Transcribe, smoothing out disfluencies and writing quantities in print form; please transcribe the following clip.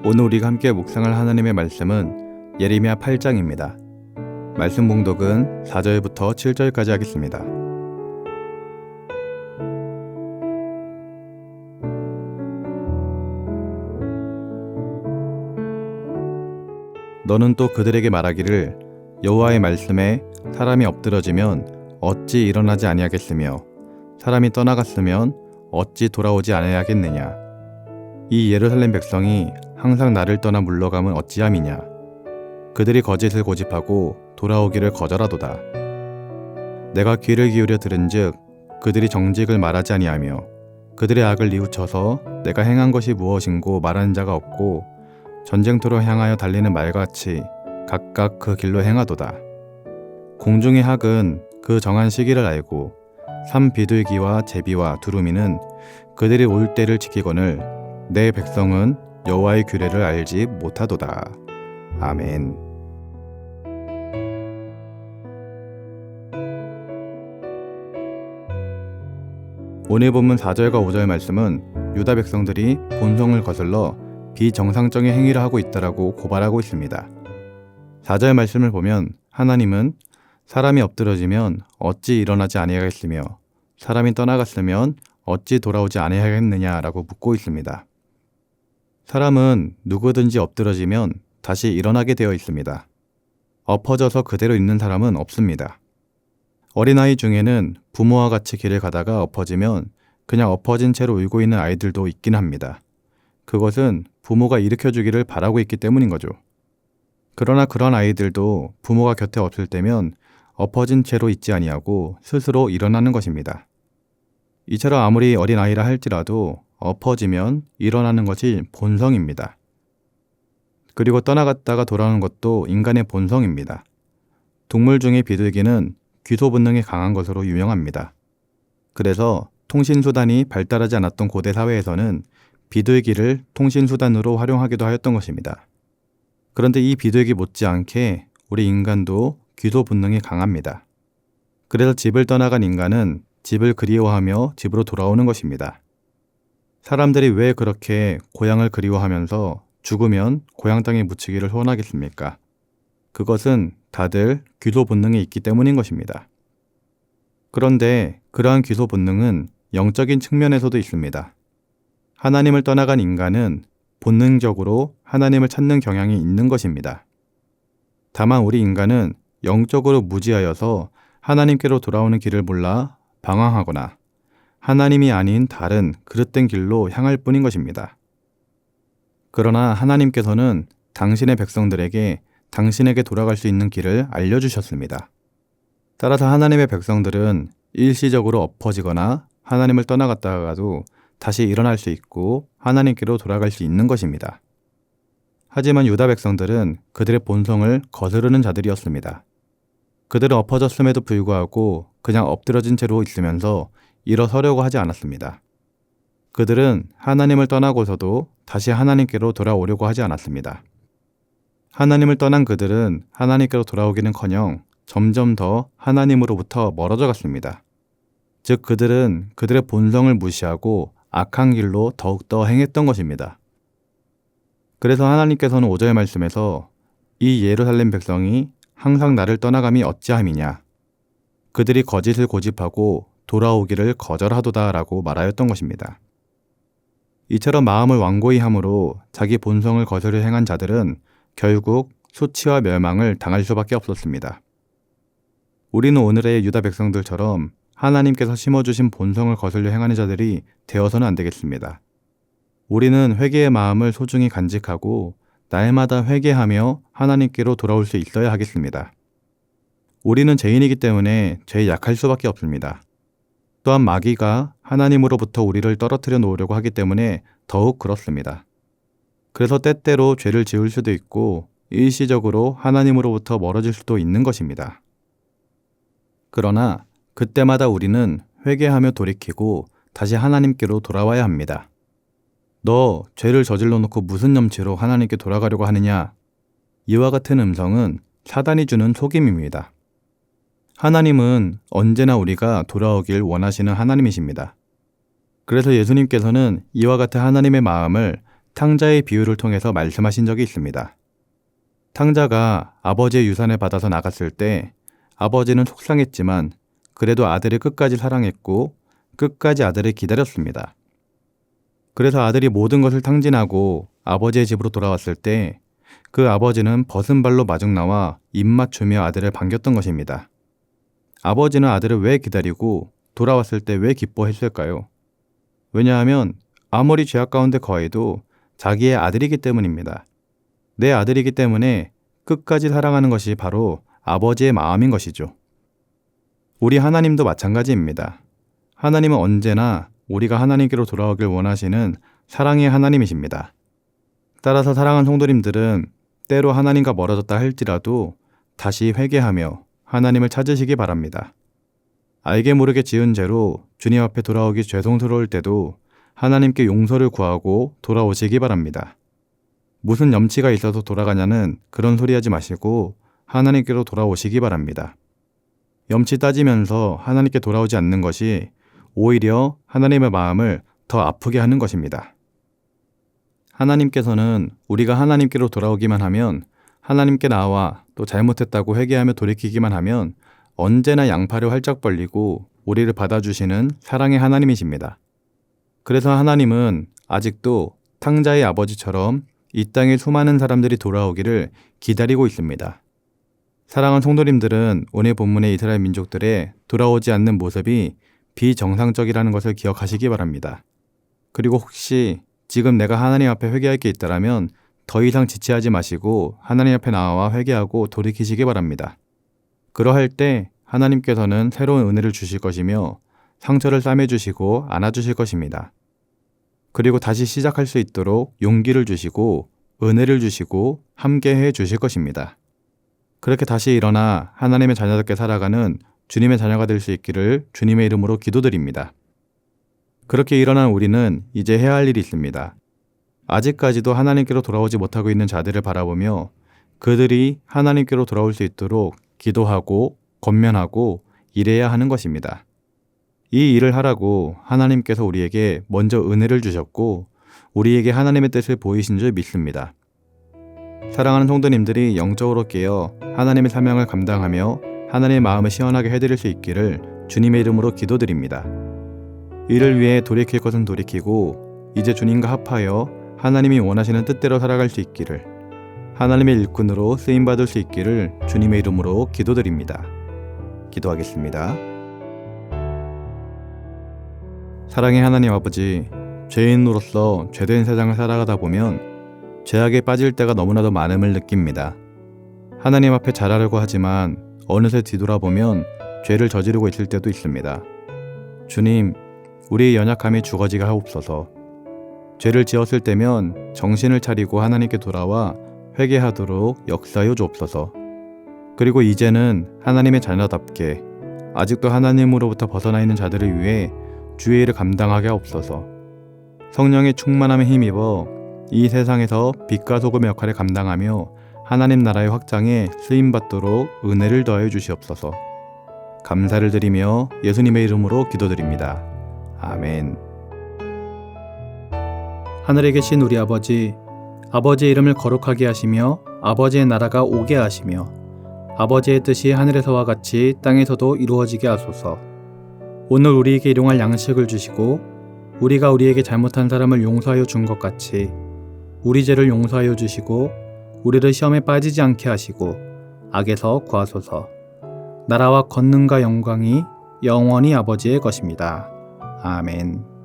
오늘 우리가 함께 묵상할 하나님의 말씀은 예레미야 8장입니다. 말씀 봉독은 4절부터 7절까지 하겠습니다. 너는 또 그들에게 말하기를 여호와의 말씀에 사람이 엎드러지면 어찌 일어나지 아니하겠으며 사람이 떠나갔으면 어찌 돌아오지 아니하겠느냐. 이 예루살렘 백성이 항상 나를 떠나 물러가면 어찌함이냐. 그들이 거짓을 고집하고 돌아오기를 거절하도다. 내가 귀를 기울여 들은즉 그들이 정직을 말하지 아니하며 그들의 악을 뉘우쳐서 내가 행한 것이 무엇인고 말하는 자가 없고 전쟁터로 향하여 달리는 말같이 각각 그 길로 행하도다. 공중의 학은 그 정한 시기를 알고 산 비둘기와 제비와 두루미는 그들이 올 때를 지키거늘 내 백성은 여호와의 규례를 알지 못하도다. 아멘. 오늘 본문 4절과 5절 말씀은 유다 백성들이 본성을 거슬러 비정상적인 행위를 하고 있다라고 고발하고 있습니다. 4절 말씀을 보면 하나님은 사람이 엎드러지면 어찌 일어나지 아니하겠으며 사람이 떠나갔으면 어찌 돌아오지 아니하겠느냐라고 묻고 있습니다. 사람은 누구든지 엎드러지면 다시 일어나게 되어 있습니다. 엎어져서 그대로 있는 사람은 없습니다. 어린아이 중에는 부모와 같이 길을 가다가 엎어지면 그냥 엎어진 채로 울고 있는 아이들도 있긴 합니다. 그것은 부모가 일으켜주기를 바라고 있기 때문인 거죠. 그러나 그런 아이들도 부모가 곁에 없을 때면 엎어진 채로 있지 아니하고 스스로 일어나는 것입니다. 이처럼 아무리 어린아이라 할지라도 엎어지면 일어나는 것이 본성입니다. 그리고 떠나갔다가 돌아오는 것도 인간의 본성입니다. 동물 중에 비둘기는 귀소 본능이 강한 것으로 유명합니다. 그래서 통신수단이 발달하지 않았던 고대 사회에서는 비둘기를 통신수단으로 활용하기도 하였던 것입니다. 그런데 이 비둘기 못지않게 우리 인간도 귀소 본능이 강합니다. 그래서 집을 떠나간 인간은 집을 그리워하며 집으로 돌아오는 것입니다. 사람들이 왜 그렇게 고향을 그리워하면서 죽으면 고향 땅에 묻히기를 소원하겠습니까? 그것은 다들 귀소 본능이 있기 때문인 것입니다. 그런데 그러한 귀소 본능은 영적인 측면에서도 있습니다. 하나님을 떠나간 인간은 본능적으로 하나님을 찾는 경향이 있는 것입니다. 다만 우리 인간은 영적으로 무지하여서 하나님께로 돌아오는 길을 몰라 방황하거나 하나님이 아닌 다른 그릇된 길로 향할 뿐인 것입니다. 그러나 하나님께서는 당신의 백성들에게 당신에게 돌아갈 수 있는 길을 알려주셨습니다. 따라서 하나님의 백성들은 일시적으로 엎어지거나 하나님을 떠나갔다가도 다시 일어날 수 있고 하나님께로 돌아갈 수 있는 것입니다. 하지만 유다 백성들은 그들의 본성을 거스르는 자들이었습니다. 그들은 엎어졌음에도 불구하고 그냥 엎드러진 채로 있으면서 일어서려고 하지 않았습니다. 그들은 하나님을 떠나고서도 다시 하나님께로 돌아오려고 하지 않았습니다. 하나님을 떠난 그들은 하나님께로 돌아오기는커녕 점점 더 하나님으로부터 멀어져 갔습니다. 즉 그들은 그들의 본성을 무시하고 악한 길로 더욱더 행했던 것입니다. 그래서 하나님께서는 5절 말씀에서 이 예루살렘 백성이 항상 나를 떠나감이 어찌함이냐. 그들이 거짓을 고집하고 돌아오기를 거절하도다 라고 말하였던 것입니다. 이처럼 마음을 완고히 함으로 자기 본성을 거스르 행한 자들은 결국 수치와 멸망을 당할 수밖에 없었습니다. 우리는 오늘의 유다 백성들처럼 하나님께서 심어주신 본성을 거슬려 행하는 자들이 되어서는 안 되겠습니다. 우리는 회개의 마음을 소중히 간직하고 날마다 회개하며 하나님께로 돌아올 수 있어야 하겠습니다. 우리는 죄인이기 때문에 죄에 약할 수밖에 없습니다. 또한 마귀가 하나님으로부터 우리를 떨어뜨려 놓으려고 하기 때문에 더욱 그렇습니다. 그래서 때때로 죄를 지을 수도 있고 일시적으로 하나님으로부터 멀어질 수도 있는 것입니다. 그러나 그때마다 우리는 회개하며 돌이키고 다시 하나님께로 돌아와야 합니다. 너 죄를 저질러 놓고 무슨 염치로 하나님께 돌아가려고 하느냐? 이와 같은 음성은 사단이 주는 속임입니다. 하나님은 언제나 우리가 돌아오길 원하시는 하나님이십니다. 그래서 예수님께서는 이와 같은 하나님의 마음을 탕자의 비유를 통해서 말씀하신 적이 있습니다. 탕자가 아버지의 유산을 받아서 나갔을 때 아버지는 속상했지만 그래도 아들을 끝까지 사랑했고 끝까지 아들을 기다렸습니다. 그래서 아들이 모든 것을 탕진하고 아버지의 집으로 돌아왔을 때 그 아버지는 벗은 발로 마중 나와 입 맞추며 아들을 반겼던 것입니다. 아버지는 아들을 왜 기다리고 돌아왔을 때 왜 기뻐했을까요? 왜냐하면 아무리 죄악 가운데 거해도 자기의 아들이기 때문입니다. 내 아들이기 때문에 끝까지 사랑하는 것이 바로 아버지의 마음인 것이죠. 우리 하나님도 마찬가지입니다. 하나님은 언제나 우리가 하나님께로 돌아오길 원하시는 사랑의 하나님이십니다. 따라서 사랑하는 성도님들은 때로 하나님과 멀어졌다 할지라도 다시 회개하며 하나님을 찾으시기 바랍니다. 알게 모르게 지은 죄로 주님 앞에 돌아오기 죄송스러울 때도 하나님께 용서를 구하고 돌아오시기 바랍니다. 무슨 염치가 있어서 돌아가냐는 그런 소리 하지 마시고 하나님께로 돌아오시기 바랍니다. 염치 따지면서 하나님께 돌아오지 않는 것이 오히려 하나님의 마음을 더 아프게 하는 것입니다. 하나님께서는 우리가 하나님께로 돌아오기만 하면, 하나님께 나와 또 잘못했다고 회개하며 돌이키기만 하면 언제나 양팔을 활짝 벌리고 우리를 받아주시는 사랑의 하나님이십니다. 그래서 하나님은 아직도 탕자의 아버지처럼 이 땅에 수많은 사람들이 돌아오기를 기다리고 있습니다. 사랑하는 성도님들은 오늘 본문의 이스라엘 민족들의 돌아오지 않는 모습이 비정상적이라는 것을 기억하시기 바랍니다. 그리고 혹시 지금 내가 하나님 앞에 회개할 게 있다면 더 이상 지체하지 마시고 하나님 앞에 나와 회개하고 돌이키시기 바랍니다. 그러할 때 하나님께서는 새로운 은혜를 주실 것이며 상처를 싸매주시고 안아주실 것입니다. 그리고 다시 시작할 수 있도록 용기를 주시고 은혜를 주시고 함께해 주실 것입니다. 그렇게 다시 일어나 하나님의 자녀답게 살아가는 주님의 자녀가 될 수 있기를 주님의 이름으로 기도드립니다. 그렇게 일어난 우리는 이제 해야 할 일이 있습니다. 아직까지도 하나님께로 돌아오지 못하고 있는 자들을 바라보며 그들이 하나님께로 돌아올 수 있도록 기도하고 권면하고 일해야 하는 것입니다. 이 일을 하라고 하나님께서 우리에게 먼저 은혜를 주셨고 우리에게 하나님의 뜻을 보이신 줄 믿습니다. 사랑하는 성도님들이 영적으로 깨어 하나님의 사명을 감당하며 하나님의 마음을 시원하게 해드릴 수 있기를 주님의 이름으로 기도드립니다. 이를 위해 돌이킬 것은 돌이키고 이제 주님과 합하여 하나님이 원하시는 뜻대로 살아갈 수 있기를, 하나님의 일꾼으로 쓰임받을 수 있기를 주님의 이름으로 기도드립니다. 기도하겠습니다. 사랑의 하나님 아버지, 죄인으로서 죄된 세상을 살아가다 보면 죄악에 빠질 때가 너무나도 많음을 느낍니다. 하나님 앞에 잘하려고 하지만 어느새 뒤돌아보면 죄를 저지르고 있을 때도 있습니다. 주님, 우리의 연약함이 죽어지게 하옵소서. 죄를 지었을 때면 정신을 차리고 하나님께 돌아와 회개하도록 역사하여 주옵소서. 그리고 이제는 하나님의 자녀답게 아직도 하나님으로부터 벗어나 있는 자들을 위해 주의 일을 감당하게 하옵소서. 성령의 충만함에 힘입어 이 세상에서 빛과 소금의 역할을 감당하며 하나님 나라의 확장에 쓰임받도록 은혜를 더하여 주시옵소서. 감사를 드리며 예수님의 이름으로 기도드립니다. 아멘. 하늘에 계신 우리 아버지, 아버지의 이름을 거룩하게 하시며 아버지의 나라가 오게 하시며 아버지의 뜻이 하늘에서와 같이 땅에서도 이루어지게 하소서. 오늘 우리에게 일용할 양식을 주시고 우리가 우리에게 잘못한 사람을 용서하여 준 것 같이 우리 죄를 용서하여 주시고 우리를 시험에 빠지지 않게 하시고 악에서 구하소서. 나라와 권능과 영광이 영원히 아버지의 것입니다. 아멘.